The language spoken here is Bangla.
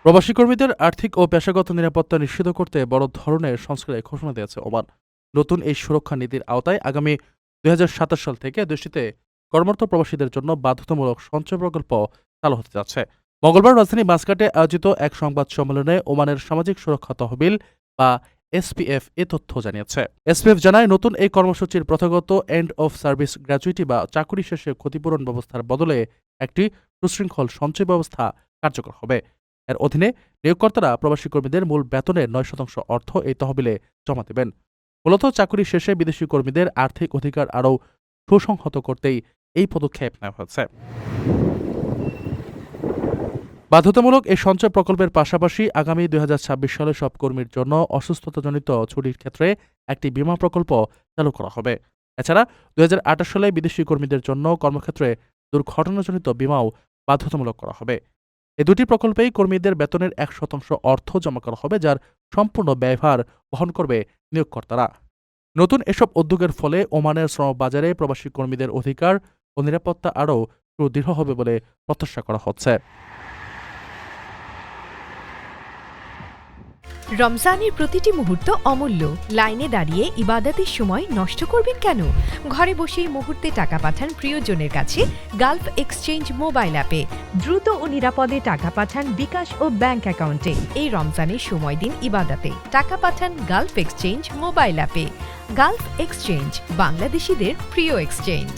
প্রবাসী কর্মীদের আর্থিক ও পেশাগত নিরাপত্তা নিশ্চিত করতে বড় ধরনের সংস্কারের ঘোষণা দিয়েছে ওমান। নতুন এই সুরক্ষা নীতির আওতায় আগামী ২০২৭ সাল থেকে দেশটিতে কর্মরত প্রবাসীদের জন্য বাধ্যতামূলক সঞ্চয় প্রকল্প চালু হতে যাচ্ছে। মঙ্গলবার রাজধানী মাসকাটে আয়োজিত এক সংবাদ সম্মেলনে ওমানের সামাজিক সুরক্ষা তহবিল বা এসপিএফ এ তথ্য জানিয়েছে। এসপিএফ জানায়, নতুন এই কর্মসূচির প্রথাগত এন্ড অফ সার্ভিস গ্র্যাচুইটি বা চাকুরি শেষে ক্ষতিপূরণ ব্যবস্থার বদলে একটি সুশৃঙ্খল সঞ্চয় ব্যবস্থা কার্যকর হবে। এর অধীনে নিয়োগকর্তারা প্রবাসী কর্মীদের মূল বেতনের ৯% অর্থ এই তহবিলে জমা দেবেন। মূলত চাকুরি শেষে বিদেশি কর্মীদের আর্থিক অধিকার আরও সুসংহত করতেই এই পদক্ষেপ নেওয়া হয়েছে। বাধ্যতামূলক এই সঞ্চয় প্রকল্পের পাশাপাশি আগামী ২০২৬ সালে সব কর্মীর জন্য অসুস্থতাজনিত ছুটির ক্ষেত্রে একটি বীমা প্রকল্প চালু করা হবে। এছাড়া ২০২৮ সালে বিদেশি কর্মীদের জন্য কর্মক্ষেত্রে দুর্ঘটনাজনিত বীমাও বাধ্যতামূলক করা হবে। এই দুটি প্রকল্পেই কর্মীদের বেতনের ১% অর্থ জমা করা হবে, যার সম্পূর্ণ ব্যয়ভার বহন করবে নিয়োগকর্তারা। নতুন এসব উদ্যোগের ফলে ওমানের শ্রমবাজারে প্রবাসী কর্মীদের অধিকার ও নিরাপত্তা আরও সুদৃঢ় হবে বলে প্রত্যাশা করা হচ্ছে। রমজানের প্রতিটি মুহূর্ত অমূল্য। লাইনে দাঁড়িয়ে ইবাদতের সময় নষ্ট করবেন কেন? ঘরে বসেই মুহূর্তে টাকা পাঠান প্রিয়জনের কাছে গালফ এক্সচেঞ্জ মোবাইল অ্যাপে। দ্রুত ও নিরাপদে টাকা পাঠান বিকাশ ও ব্যাংক অ্যাকাউন্টে। এই রমজানের সময় দিন ইবাদতে, টাকা পাঠান গালফ এক্সচেঞ্জ মোবাইল অ্যাপে। গালফ এক্সচেঞ্জ, বাংলাদেশিদের প্রিয় এক্সচেঞ্জ।